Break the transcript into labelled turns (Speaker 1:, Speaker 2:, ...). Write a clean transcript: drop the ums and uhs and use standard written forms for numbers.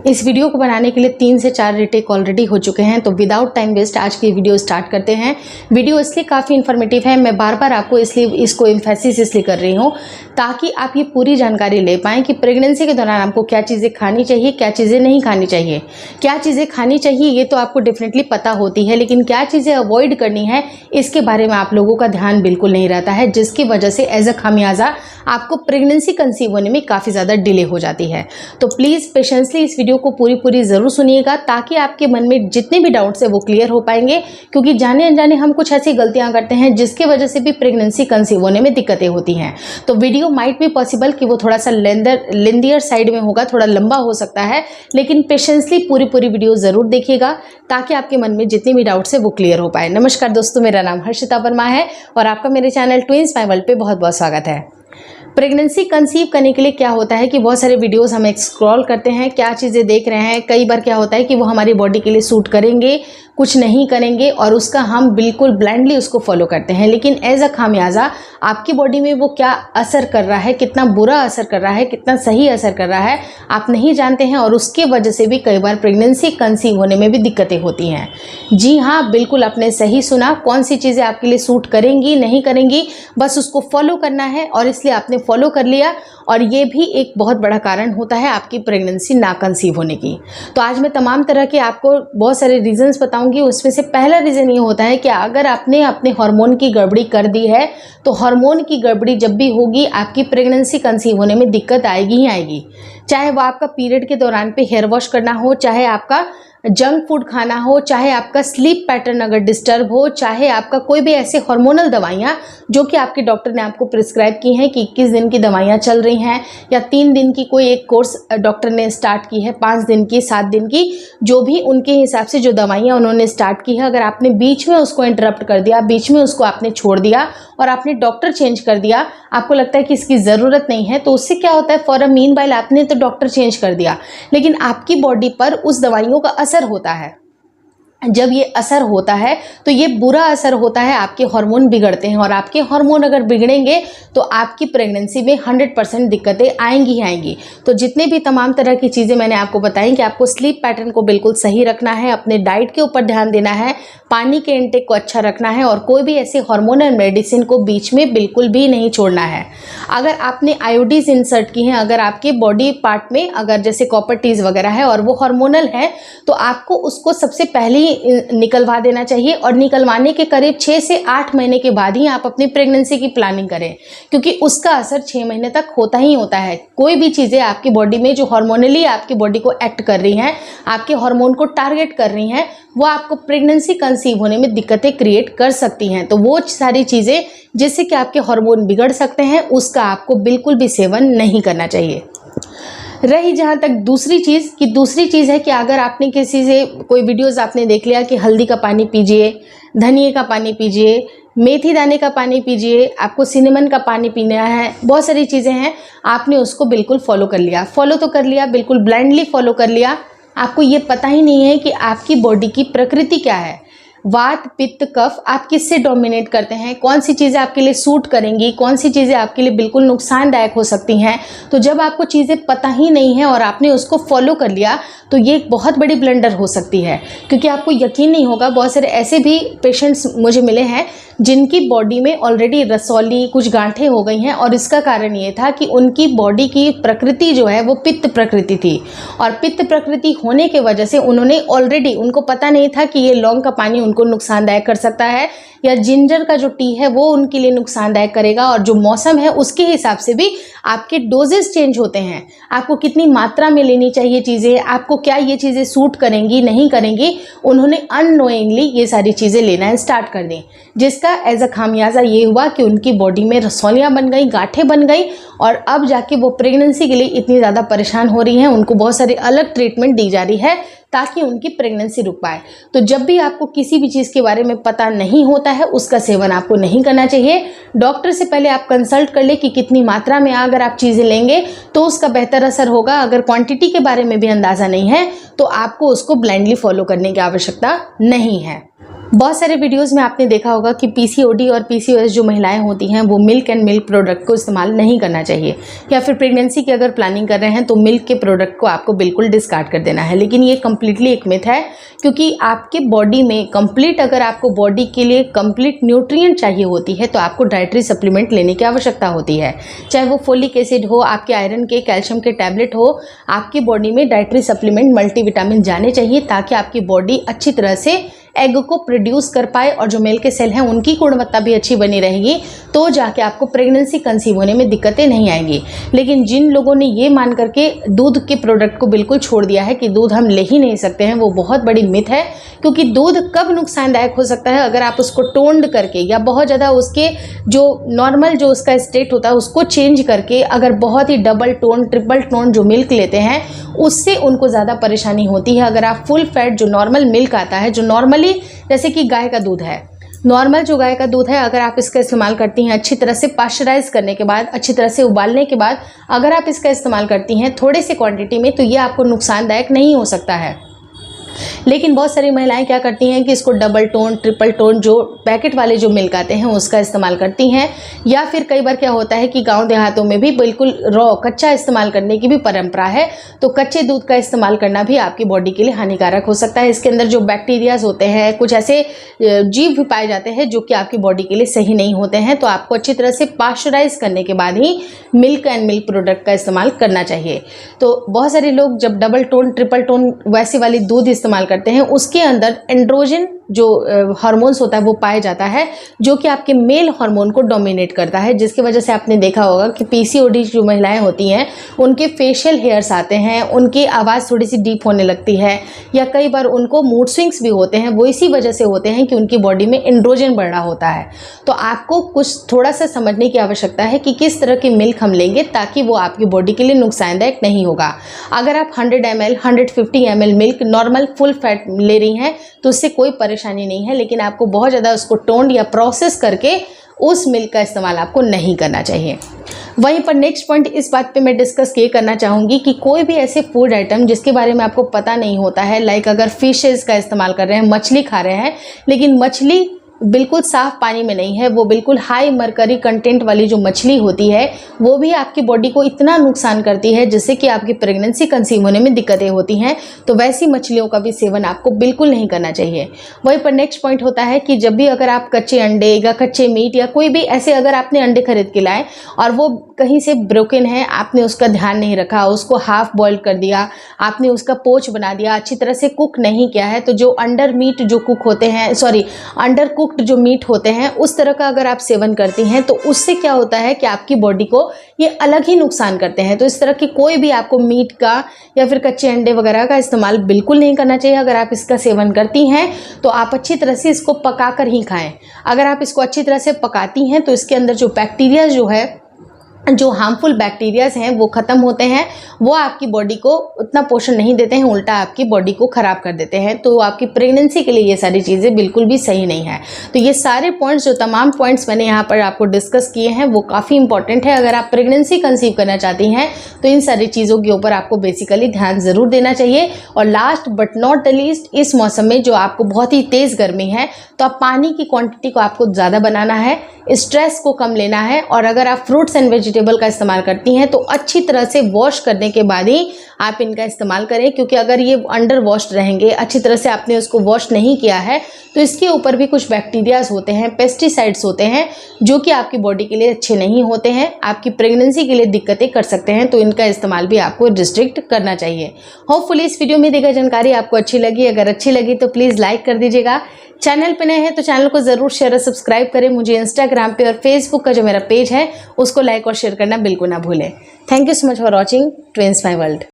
Speaker 1: इस वीडियो को बनाने के लिए 3 से 4 रीटेक ऑलरेडी हो चुके हैं। तो विदाउट टाइम वेस्ट आज की वीडियो स्टार्ट करते हैं। वीडियो इसलिए काफ़ी इन्फॉर्मेटिव है, मैं बार बार आपको इसलिए इसको एम्फेसिस इसलिए कर रही हूँ ताकि आप ये पूरी जानकारी ले पाएँ कि प्रेगनेंसी के दौरान आपको क्या चीज़ें खानी चाहिए, क्या चीज़ें नहीं खानी चाहिए। क्या चीज़ें खानी चाहिए ये तो आपको डेफिनेटली पता होती है, लेकिन क्या चीज़ें अवॉइड करनी है इसके बारे में आप लोगों का ध्यान बिल्कुल नहीं रहता है, जिसकी वजह से एज अ खामियाजा आपको प्रेगनेंसी कंसीव होने में काफ़ी ज़्यादा डिले हो जाती है। तो प्लीज़ पेशेंसली इस वीडियो को पूरी ज़रूर सुनिएगा ताकि आपके मन में जितने भी डाउट्स है वो क्लियर हो पाएंगे, क्योंकि जाने अनजाने हम कुछ ऐसी गलतियां करते हैं जिसकी वजह से भी प्रेगनेंसी कंसीव होने में दिक्कतें होती हैं। तो वीडियो माइट बी पॉसिबल कि वो थोड़ा सा लेंदियर साइड में होगा, थोड़ा लंबा हो सकता है, लेकिन पेशेंसली पूरी वीडियो ज़रूर देखिएगा ताकि आपके मन में जितने भी डाउट्स है वो क्लियर हो पाए। नमस्कार दोस्तों, मेरा नाम हर्षिता वर्मा है और आपका मेरे चैनल ट्विंस माय वर्ल्ड पे बहुत बहुत स्वागत है। प्रेगनेंसी कंसीव करने के लिए क्या होता है कि बहुत सारे वीडियोस हम स्क्रॉल करते हैं, क्या चीज़ें देख रहे हैं, कई बार क्या होता है कि वो हमारी बॉडी के लिए सूट करेंगे, कुछ नहीं करेंगे और उसका हम बिल्कुल ब्लाइंडली उसको फॉलो करते हैं। लेकिन एज अ खामियाजा आपकी बॉडी में वो क्या असर कर रहा है, कितना बुरा असर कर रहा है, कितना सही असर कर रहा है, आप नहीं जानते हैं और उसके वजह से भी कई बार प्रेगनेंसी कंसीव होने में भी दिक्कतें होती हैं। जी हाँ, बिल्कुल आपने सही सुना, कौन सी चीज़ें आपके लिए सूट करेंगी नहीं करेंगी, बस उसको फॉलो करना है और इसलिए आपने फॉलो कर लिया और ये भी एक बहुत बड़ा कारण होता है आपकी प्रेगनेंसी ना कंसीव होने की। तो आज मैं तमाम तरह के आपको बहुत सारे रीजंस बताऊंगी। उसमें से पहला रीज़न ये होता है कि अगर आपने अपने हार्मोन की गड़बड़ी कर दी है तो हार्मोन की गड़बड़ी जब भी होगी आपकी प्रेगनेंसी कंसीव होने में दिक्कत आएगी ही आएगी। चाहे वो आपका पीरियड के दौरान पे हेयर वॉश करना हो, चाहे आपका जंक फूड खाना हो, चाहे आपका स्लीप पैटर्न अगर डिस्टर्ब हो, चाहे आपका कोई भी ऐसे हार्मोनल दवाइयाँ जो कि आपके डॉक्टर ने आपको प्रिस्क्राइब की हैं कि 21 दिन की दवाइयाँ चल रही हैं या 3 दिन की कोई एक कोर्स डॉक्टर ने स्टार्ट की है, 5 दिन की, 7 दिन की, जो भी उनके हिसाब से जो दवाइयाँ उन्होंने स्टार्ट की है, अगर आपने बीच में उसको इंटरप्ट कर दिया, बीच में उसको आपने छोड़ दिया और आपने डॉक्टर चेंज कर दिया, आपको लगता है कि इसकी ज़रूरत नहीं है, तो उससे क्या होता है, फॉर अ मीन वाइल आपने तो डॉक्टर चेंज कर दिया लेकिन आपकी बॉडी पर उस दवाइयों का असर होता है। जब ये असर होता है तो ये बुरा असर होता है, आपके हार्मोन बिगड़ते हैं और आपके हार्मोन अगर बिगड़ेंगे तो आपकी प्रेगनेंसी में 100% दिक्कतें आएंगी ही आएंगी। तो जितने भी तमाम तरह की चीज़ें मैंने आपको बताई कि आपको स्लीप पैटर्न को बिल्कुल सही रखना है, अपने डाइट के ऊपर ध्यान देना है, पानी के इंटेक को अच्छा रखना है और कोई भी ऐसे हार्मोनल मेडिसिन को बीच में बिल्कुल भी नहीं छोड़ना है। अगर आपने आयोडीज इंसर्ट की हैं, अगर आपके बॉडी पार्ट में अगर जैसे कॉपर टीज वगैरह है और वो हार्मोनल है तो आपको उसको सबसे पहले निकलवा देना चाहिए और निकलवाने के करीब 6 से 8 महीने के बाद ही आप अपनी प्रेगनेंसी की प्लानिंग करें, क्योंकि उसका असर 6 महीने तक होता ही होता है। कोई भी चीज़ें आपकी बॉडी में जो हार्मोनली आपकी बॉडी को एक्ट कर रही हैं, आपके हार्मोन को टारगेट कर रही हैं, वो आपको प्रेगनेंसी कंसीव होने में दिक्कतें क्रिएट कर सकती हैं। तो वो सारी चीज़ें जिससे कि आपके हार्मोन बिगड़ सकते हैं उसका आपको बिल्कुल भी सेवन नहीं करना चाहिए। रही जहाँ तक दूसरी चीज़ है कि अगर आपने किसी से कोई वीडियोस आपने देख लिया कि हल्दी का पानी पीजिए, धनिए का पानी पीजिए, मेथी दाने का पानी पीजिए, आपको सिनेमन का पानी पीना है, बहुत सारी चीज़ें हैं, आपने उसको बिल्कुल फॉलो कर लिया, बिल्कुल ब्लाइंडली फॉलो कर लिया, आपको ये पता ही नहीं है कि आपकी बॉडी की प्रकृति क्या है, वात पित्त कफ आप किससे डोमिनेट करते हैं, कौन सी चीज़ें आपके लिए सूट करेंगी, कौन सी चीज़ें आपके लिए बिल्कुल नुकसानदायक हो सकती हैं। तो जब आपको चीज़ें पता ही नहीं है और आपने उसको फॉलो कर लिया तो ये एक बहुत बड़ी ब्लंडर हो सकती है, क्योंकि आपको यकीन नहीं होगा, बहुत सारे ऐसे भी पेशेंट्स मुझे मिले हैं जिनकी बॉडी में ऑलरेडी रसौली कुछ गांठें हो गई हैं और इसका कारण ये था कि उनकी बॉडी की प्रकृति जो है वो पित्त प्रकृति थी और पित्त प्रकृति होने के वजह से उन्होंने ऑलरेडी, उनको पता नहीं था कि ये लौंग का पानी उनको नुकसानदायक कर सकता है या जिंजर का जो टी है वो उनके लिए नुकसानदायक करेगा और जो मौसम है उसके हिसाब से भी आपके डोजेस चेंज होते हैं। आपको कितनी मात्रा में लेनी चाहिए चीज़ें, आपको क्या ये चीज़ें सूट करेंगी नहीं करेंगी, उन्होंने अननोइंगली ये सारी चीज़ें लेना स्टार्ट कर दी, जिसका एज अ खामियाजा ये हुआ कि उनकी बॉडी में रसौलियाँ बन गई, गांठें बन गई और अब जाके वो प्रेगनेंसी के लिए इतनी ज़्यादा परेशान हो रही हैं, उनको बहुत सारी अलग ट्रीटमेंट दी जा रही है ताकि उनकी प्रेगनेंसी रुक पाए। तो जब भी आपको किसी भी चीज़ के बारे में पता नहीं होता है उसका सेवन आपको नहीं करना चाहिए। डॉक्टर से पहले आप कंसल्ट कर ले कि कितनी मात्रा में अगर आप चीज़ें लेंगे तो उसका बेहतर असर होगा। अगर क्वांटिटी के बारे में भी अंदाज़ा नहीं है तो आपको उसको ब्लाइंडली फॉलो करने की आवश्यकता नहीं है। बहुत सारे वीडियोस में आपने देखा होगा कि पीसीओडी और पीसीओएस जो महिलाएं होती हैं वो मिल्क एंड मिल्क प्रोडक्ट को इस्तेमाल नहीं करना चाहिए, या फिर प्रेगनेंसी की अगर प्लानिंग कर रहे हैं तो मिल्क के प्रोडक्ट को आपको बिल्कुल डिस्कार्ड कर देना है। लेकिन ये कम्प्लीटली एक मिथ है, क्योंकि आपके बॉडी में कंप्लीट, अगर आपको बॉडी के लिए कंप्लीट न्यूट्रिएंट चाहिए होती है तो आपको डाइटरी सप्लीमेंट लेने की आवश्यकता होती है। चाहे वो फोलिक एसिड हो, आपके आयरन के, कैल्शियम के टैबलेट हो, आपकी बॉडी में डाइटरी सप्लीमेंट मल्टीविटामिन जाने चाहिए ताकि आपकी बॉडी अच्छी तरह से एग को प्रोड्यूस कर पाए और जो मेल के सेल हैं उनकी गुणवत्ता भी अच्छी बनी रहेगी, तो जाके आपको प्रेगनेंसी कंसीव होने में दिक्कतें नहीं आएंगी। लेकिन जिन लोगों ने ये मान करके दूध के प्रोडक्ट को बिल्कुल छोड़ दिया है कि दूध हम ले ही नहीं सकते हैं, वो बहुत बड़ी मिथ है। क्योंकि दूध कब नुकसानदायक हो सकता है, अगर आप उसको टोन्ड करके या बहुत ज़्यादा उसके जो नॉर्मल जो उसका स्टेट होता है उसको चेंज करके, अगर बहुत ही डबल टोन, ट्रिपल टोन जो मिल्क लेते हैं उससे उनको ज़्यादा परेशानी होती है। अगर आप फुल फैट जो नॉर्मल मिल्क आता है, जो नॉर्मली जैसे कि गाय का दूध है, नॉर्मल जो गाय का दूध है, अगर आप इसका इस्तेमाल करती हैं अच्छी तरह से पाश्चराइज करने के बाद, अच्छी तरह से उबालने के बाद अगर आप इसका इस्तेमाल करती हैं थोड़ी सी क्वांटिटी में, तो ये आपको नुकसानदायक नहीं हो सकता है। लेकिन बहुत सारी महिलाएं क्या करती हैं कि इसको डबल टोन, ट्रिपल टोन जो पैकेट वाले जो मिल्क आते हैं उसका इस्तेमाल करती हैं, या फिर कई बार क्या होता है कि गांव देहातों में भी बिल्कुल रॉ कच्चा इस्तेमाल करने की भी परंपरा है, तो कच्चे दूध का इस्तेमाल करना भी आपकी बॉडी के लिए हानिकारक हो सकता है। इसके अंदर जो बैक्टीरियाज होते हैं, कुछ ऐसे जीव भी पाए जाते हैं जो कि आपकी बॉडी के लिए सही नहीं होते हैं, तो आपको अच्छी तरह से पाश्चराइज करने के बाद ही मिल्क एंड मिल्क प्रोडक्ट का इस्तेमाल करना चाहिए। तो बहुत सारे लोग जब डबल टोन, ट्रिपल टोन वैसे वाली दूध इस्तेमाल करते हैं, उसके अंदर एंड्रोजन जो हार्मोन्स होता है वो पाया जाता है, जो कि आपके मेल हार्मोन को डोमिनेट करता है, जिसकी वजह से आपने देखा होगा कि पीसीओडी जो महिलाएं होती हैं उनके फेशियल हेयर्स आते हैं, उनकी आवाज़ थोड़ी सी डीप होने लगती है, या कई बार उनको मूड स्विंग्स भी होते हैं। वो इसी वजह से होते हैं कि उनकी बॉडी में एंड्रोजन बढ़ रहा होता है। तो आपको कुछ थोड़ा सा समझने की आवश्यकता है कि किस तरह की मिल्क हम लेंगे ताकि वो आपकी बॉडी के लिए नुकसानदायक नहीं होगा। अगर आप 100 ml, 150 ml milk normal full fat ले रही हैं तो उससे कोई परेशानी नहीं है, लेकिन आपको बहुत ज़्यादा उसको टोन्ड या प्रोसेस करके उस मिल्क का इस्तेमाल आपको नहीं करना चाहिए। वहीं पर नेक्स्ट पॉइंट इस बात पे मैं डिस्कस ये करना चाहूँगी कि कोई भी ऐसे फूड आइटम जिसके बारे में आपको पता नहीं होता है, लाइक अगर फिशेज़ का इस्तेमाल कर रहे हैं, मछली खा रहे हैं, लेकिन मछली बिल्कुल साफ पानी में नहीं है, वो बिल्कुल हाई मरकरी कंटेंट वाली जो मछली होती है वो भी आपकी बॉडी को इतना नुकसान करती है जिससे कि आपकी प्रेगनेंसी कंसीव होने में दिक्कतें होती हैं, तो वैसी मछलियों का भी सेवन आपको बिल्कुल नहीं करना चाहिए। वहीं पर नेक्स्ट पॉइंट होता है कि जब भी अगर आप कच्चे अंडे या कच्चे मीट या कोई भी ऐसे अगर आपने अंडे खरीद के लाए और वो कहीं से ब्रोकन है, आपने उसका ध्यान नहीं रखा, उसको हाफ बॉयल कर दिया, आपने उसका पोच बना दिया, अच्छी तरह से कुक नहीं किया है, तो जो अंडर मीट जो कुक होते हैं, अंडर कुक्ड जो मीट होते हैं उस तरह का अगर आप सेवन करती हैं तो उससे क्या होता है कि आपकी बॉडी को ये अलग ही नुकसान करते हैं। तो इस तरह की कोई भी आपको मीट का या फिर कच्चे अंडे वगैरह का इस्तेमाल बिल्कुल नहीं करना चाहिए। अगर आप इसका सेवन करती हैं तो आप अच्छी तरह से इसको पकाकर ही खाएं। अगर आप इसको अच्छी तरह से पकाती हैं तो इसके अंदर जो बैक्टीरिया जो हार्मफुल बैक्टीरियाज हैं वो ख़त्म होते हैं, वो आपकी बॉडी को उतना पोषण नहीं देते हैं, उल्टा आपकी बॉडी को ख़राब कर देते हैं। तो आपकी प्रेगनेंसी के लिए ये सारी चीज़ें बिल्कुल भी सही नहीं है। तो ये सारे पॉइंट्स, जो तमाम पॉइंट्स मैंने यहाँ पर आपको डिस्कस किए हैं वो काफ़ी इंपॉर्टेंट है। अगर आप प्रेगनेंसी कंसीव करना चाहती हैं तो इन सारी चीज़ों के ऊपर आपको बेसिकली ध्यान ज़रूर देना चाहिए। और last but not the least, इस मौसम में जो आपको बहुत ही तेज़ गर्मी है तो आप पानी की क्वांटिटी को आपको ज़्यादा बनाना है, स्ट्रेस को कम लेना है, और अगर आप फ्रूट्स एंड वेजिटेबल का इस्तेमाल करती हैं तो अच्छी तरह से वॉश करने के बाद ही आप इनका इस्तेमाल करें। क्योंकि अगर ये अंडर वॉश्ड रहेंगे, अच्छी तरह से आपने उसको वॉश नहीं किया है, तो इसके ऊपर भी कुछ बैक्टीरियाज होते हैं, पेस्टिसाइड्स होते हैं, जो कि आपकी बॉडी के लिए अच्छे नहीं होते हैं, आपकी प्रेगनेंसी के लिए दिक्कतें कर सकते हैं। तो इनका इस्तेमाल भी आपको रिस्ट्रिक्ट करना चाहिए। होपफुली इस वीडियो में दी गई जानकारी आपको अच्छी लगी। अगर अच्छी लगी तो प्लीज़ लाइक कर दीजिएगा। चैनल पे नए हैं तो चैनल को ज़रूर शेयर और सब्सक्राइब करें। मुझे इंस्टाग्राम पे और फेसबुक का जो मेरा पेज है उसको लाइक और शेयर करना बिल्कुल ना भूलें। Thank you so much for watching twins my world.